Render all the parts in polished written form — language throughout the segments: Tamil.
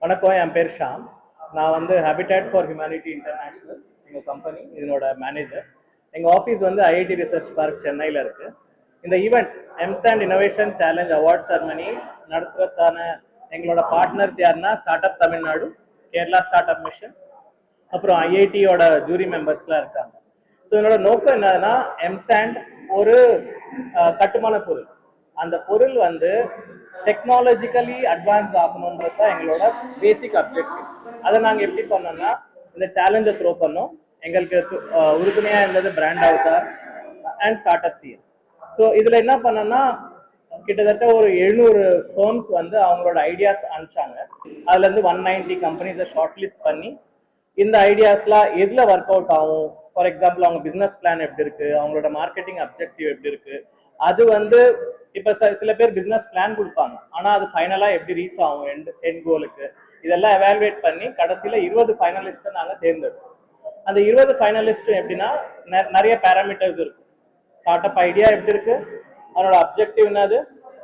வணக்கம், என் பேர் ஷாம். நான் வந்து ஹேபிடேட் ஃபார் ஹியூமனிட்டி இன்டர்நேஷ்னல் எங்கள் கம்பெனி, இதனோட மேனேஜர். எங்கள் ஆஃபீஸ் வந்து ஐஐடி ரிசர்ச் பார்க் சென்னையில் இருக்குது. இந்த event M sand innovation challenge award ceremony நடத்துறதுக்கான எங்களோட பார்ட்னர்ஸ் யாருன்னா start up Tamil Nadu, Kerala start up mission, அப்புறம் ஐஐடியோட ஜூரி மெம்பர்ஸ்லாம் இருக்காங்க. ஸோ என்னோட நோக்கம் என்னன்னா, எம்சாண்ட் ஒரு கட்டுமான பொருள். அந்த பொருள் வந்து டெக்னாலஜிக்கலி அட்வான்ஸ் ஆகணுன்றது தான் எங்களோட பேசிக் அப்ஜெக்டிவ். அதை நாங்கள் எப்படி பண்ணோம்னா, இந்த சேலஞ்சை த்ரோ பண்ணோம். எங்களுக்கு உறுதுணையாக இருந்தது பிராண்ட் அவுட்டார் and start up theme. So இதில் என்ன பண்ணோம்னா, கிட்டத்தட்ட ஒரு 700 ஃபர்ம்ஸ் வந்து அவங்களோட ஐடியாஸ் அனுப்பிச்சாங்க. அதுலேருந்து 190 கம்பெனிஸை ஷார்ட் லிஸ்ட் பண்ணி இந்த ஐடியாஸ்லாம் எதில் ஒர்க் அவுட் ஆகும், ஃபார் எக்ஸாம்பிள் அவங்க பிஸ்னஸ் பிளான் எப்படி இருக்கு, அவங்களோட மார்க்கெட்டிங் அப்ஜெக்டிவ் எப்படி இருக்கு, அது வந்து இப்போ சில பேர் பிஸ்னஸ் பிளான் கொடுப்பாங்க, ஆனால் அது ஃபைனலாக எப்படி ரீச் ஆகும் எண்ட் கோலுக்கு, இதெல்லாம் எவாலுவேட் பண்ணி கடைசியில் 20 ஃபைனலிஸ்ட்டை நாங்கள் தேர்ந்தெடுப்போம். அந்த 20 ஃபைனலிஸ்ட்டும் எப்படின்னா, நிறைய பேராமீட்டர்ஸ் இருக்கும். ஸ்டார்ட் அப் ஐடியா எப்படி இருக்கு, அதனோட அப்ஜெக்டிவ் என்னது,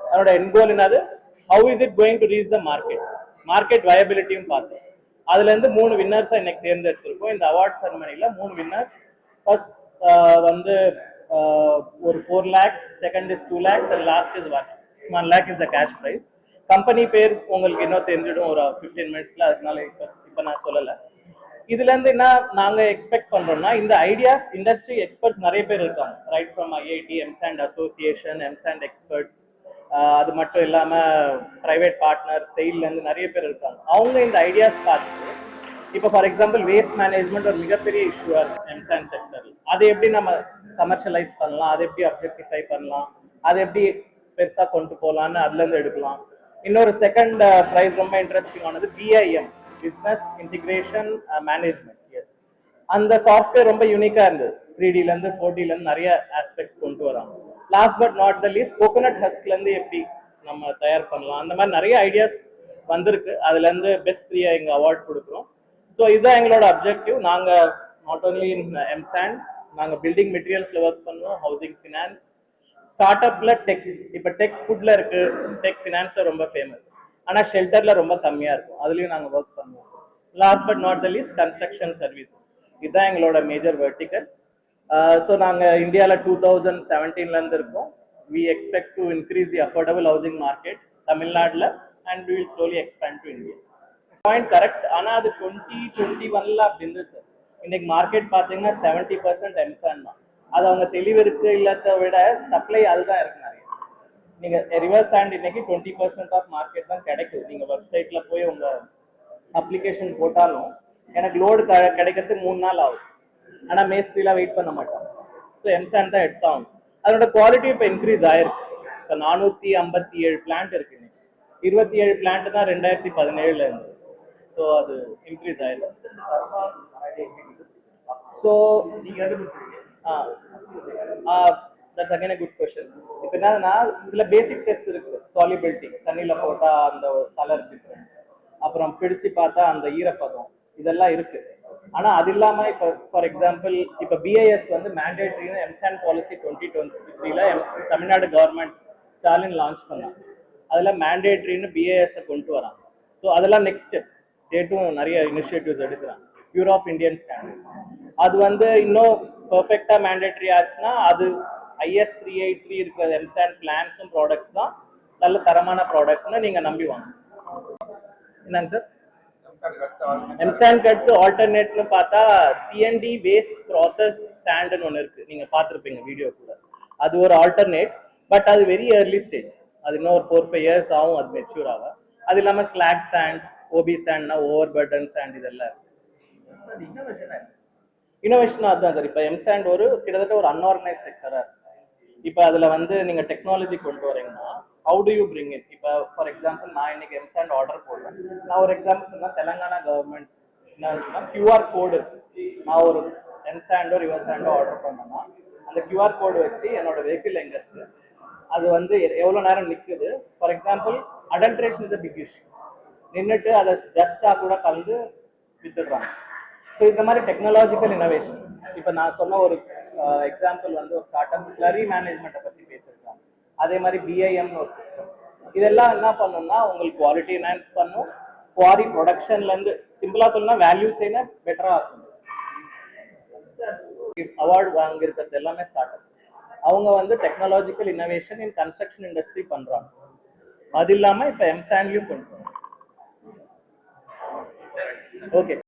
அதனோட எண்ட் கோல் என்னது, how is it going to reach the market வயபிலிட்டியும் பார்த்தோம். அதுல இருந்து 3 வின்னர்ஸை இன்னைக்கு தேர்ந்தெடுத்திருக்கோம். இந்த அவார்ட் செரமனில 3 வின்னர்ஸ். ஃபர்ஸ்ட் வந்து ஒரு 4 lakhs, second is 2 lakhs and last is 1 lakh is the cash prize. Company பேர் உங்களுக்கு இன்னும் தெரிஞ்சிடும் ஒரு 15 மினிட்ஸ்ல, அதனால இப்போ நான் சொல்லலை. இதுல இருந்து என்ன நாங்க எக்ஸ்பெக்ட் பண்றோம்னா, இந்த ஐடியாஸ் இண்டஸ்ட்ரி எக்ஸ்பர்ட்ஸ் நிறைய பேர் இருக்காங்க, right from IIT, M sand association, M sand experts, அது மட்டும் இல்லாம பிரைவேட் பார்ட்னர் செயல்ல இருந்து நிறைய பேர் இருக்காங்க. அவங்க இந்த ஐடியாஸ் பார்த்துட்டு, இப்போ ஃபார் எக்ஸாம்பிள் வேஸ்ட் மேனேஜ்மெண்ட் ஒரு மிகப்பெரிய இஷ்யூவா இருக்கு எம்சாண்ட் செக்டர்ல. அதை எப்படி நம்ம கமர்ஷியலைஸ் பண்ணலாம், அதை எப்படி அப்ஜெக்டிஃபை பண்ணலாம், அதை எப்படி பெருசா கொண்டு போகலான்னு அதுல இருந்து எடுக்கலாம். இன்னொரு செகண்ட் ப்ரைஸ் ரொம்ப இன்ட்ரெஸ்டிங் ஆனது BIM, business integration management. Yes, அந்த சாஃப்ட்வேர் ரொம்ப யூனிக்கா இருந்தது. 3Dல இருந்து 4Dல இருந்து நிறைய ஆஸ்பெக்ட்ஸ் கொண்டு வராங்க. Last but not the least, coconut ஹஸ்க்ல இருந்து எப்படி நம்ம தயார் பண்ணலாம், அந்த மாதிரி நிறைய ஐடியாஸ் வந்திருக்கு. அதுல இருந்து பெஸ்ட் 3 எங்க அவார்ட் கொடுக்குறோம். ஸோ இதுதான் எங்களோட அப்ஜெக்டிவ். நாங்க நாட் ஓன்லி இன் எம்சாண்ட், நாங்க பில்டிங் மெட்டீரியல்ஸ்ல ஒர்க் பண்ணுவோம், ஹவுசிங் ஃபினான்ஸ், ஸ்டார்ட் அப்ல டெக். இப்போ டெக் ஃபுட்ல இருக்கு, டெக் ஃபினான்ஸ்ல ரொம்ப ஃபேமஸ், ஆனா ஷெல்டர்ல ரொம்ப கம்மியா இருக்கும், அதுலயும் நாங்க ஒர்க் பண்ணுவோம். Last but not the least construction services. இதுதான் எங்களோட மேஜர் வெர்டிகல்ஸ். ஸோ நாங்கள் இந்தியாவில் 2017ல இருந்து இருக்கோம். We expect to increase the affordable housing market தமிழ்நாட்டில், and we will slowly expand to India. Point correct. ஆனால் அது 2021ல அப்படி இருந்தது சார். இன்னைக்கு மார்க்கெட் பார்த்தீங்கன்னா 70% எம்சாண்ட் தான். அது அவங்க தெளிவு இருக்கு இல்லாத விட சப்ளை அதுதான் இருக்கு நிறைய. நீங்க ரிவர்ஸ் ஹேண்ட் இன்னைக்கு 20% ஆஃப் மார்க்கெட் தான் கிடைக்குது. நீங்க வெப்சைட்ல போய் உங்க அப்ளிகேஷன் போட்டாலும் எனக்கு லோடு கிடைக்கிறதுக்கு 3 நாள் ஆகும். ஆனால் மேஸ்திரிலாம் வெயிட் பண்ண மாட்டாங்க. ஸோ எம்சாண்ட் தான் எடுத்தாங்க. அதோட குவாலிட்டி இப்போ இன்க்ரீஸ் ஆயிருக்கு. இப்போ 457 பிளான்ட் இருக்கு. 27 பிளான்ட் தான் 2017ல இருந்து. ஸோ அது இன்க்ரீஸ் ஆயிருக்கு. So that's again a good question. இப்போ என்னன்னா, சில பேசிக் டெஸ்ட் இருக்கு. சாலிபிலிட்டி, தண்ணியில போட்டா அந்த கலர் டிஃபரன்ஸ், அப்புறம் பிடிச்சு பார்த்தா அந்த ஈரப்பதம், இதெல்லாம் இருக்கு. ஆனா அது இல்லாம இப்ப ஃபார் எக்ஸாம்பிள் இப்ப பிஐஎஸ் வந்து மேண்டேட்டரின்னு எம்சாண்ட் பாலிசி 2023ல தமிழ்நாடு கவர்மெண்ட் ஸ்டாலின் லான்ச் பண்ணாங்க. அதுல மேண்டேட்டரின்னு பிஐஎஸ் கொண்டு வராங்க. ஸோ அதெல்லாம் நெக்ஸ்ட் ஸ்டெப்ஸ். ஸ்டேட்டும் நிறைய இனிஷியேட்டிவ்ஸ் எடுக்கிறாங்க. பியூரோ ஆஃப் இந்தியன் ஸ்டாண்டர்ட்ஸ் அது வந்து இன்னும் பெர்ஃபெக்டா மேண்டேட்டரி ஆச்சுன்னா, அது IS 383 இருக்கிற எம்சாண்ட் பிளான்ஸும் ப்ராடக்ட்ஸ் தான் நல்ல தரமான ப்ராடக்ட்னு நீங்க நம்பி வாங்க. என்னங்க சார்? எம்சாண்ட் கட்டு ஆல்டர்னேட்னு பார்த்தா சிஎன்டி வேஸ்ட் ப்ராசஸ்ட் சாண்ட்னு ஒன்று இருக்கு, நீங்க பார்த்துருப்பீங்க வீடியோ கூட. அது ஒரு ஆல்டர்னேட், பட் அது வெரி ஏர்லி ஸ்டேஜ். அது இன்னும் ஒரு 4-5 இயர்ஸ் ஆகும் அது மெச்சூர் ஆக. அது இல்லாமல் ஸ்லாக் சாண்ட், ஓபி சாண்ட்னா ஓவர் பர்டன் சாண்ட், இதெல்லாம் இனோவேஷன் அதுதான் சார். இப்போ எம்சாண்ட் ஒரு கிட்டத்தட்ட ஒரு அன்ஆர்கனைஸ் செக்டரா இருக்கு. இப்போ அதுல வந்து நீங்க டெக்னாலஜி கொண்டு வரீங்கன்னா, how to you bring it? இப்போ ஃபார் எக்ஸாம்பிள் நான் இன்னைக்கு எம்சாண்ட் ஆர்டர் போடுறேன். நான் ஒரு எக்ஸாம்பிள் சொன்னா, தெலங்கானா கவர்மெண்ட் என்ன QR கோடு இருக்கு. நான் ஒரு எம்சாண்டோ ரிவர்சாண்டோ ஆர்டர் பண்ணேன்னா, அந்த QR கோடு வச்சு என்னோட வெஹிக்கிள் எங்க இருக்கு, அது வந்து எவ்வளவு நேரம் நிற்குது. For example adulteration is a big issue. நின்றுட்டு அதை ஜஸ்டா கூட கலந்து வித்துடுறாங்க. ஸோ இந்த மாதிரி டெக்னாலஜிக்கல் இனோவேஷன். இப்போ நான் சொன்ன ஒரு எக்ஸாம்பிள் வந்து ஒரு ஸ்டார்ட் அப் ஸ்லரி மேனேஜ்மெண்ட்டை பற்றி பேசியிருக்காங்க. அதே மாதிரி பிஐஎம்னு ஒரு சிஸ்டம். இதெல்லாம் என்ன பண்ணும்னா, உங்களுக்கு குவாலிட்டி என்ஹான்ஸ் பண்ணும், குவாரி ப்ரொடக்ஷன்ல இருந்து சிம்பிளா சொல்லணும்னா வேல்யூ செயினை பெட்டரா ஆகும். அவார்டு வாங்கியிருக்கிறது எல்லாமே ஸ்டார்ட் அப். அவங்க வந்து டெக்னாலஜிக்கல் இன்னோவேஷன் இன் கன்ஸ்ட்ரக்ஷன் இண்டஸ்ட்ரி பண்றாங்க. அது இல்லாம இப்ப எம்சாண்ட்லயும் பண்றோம். ஓகே.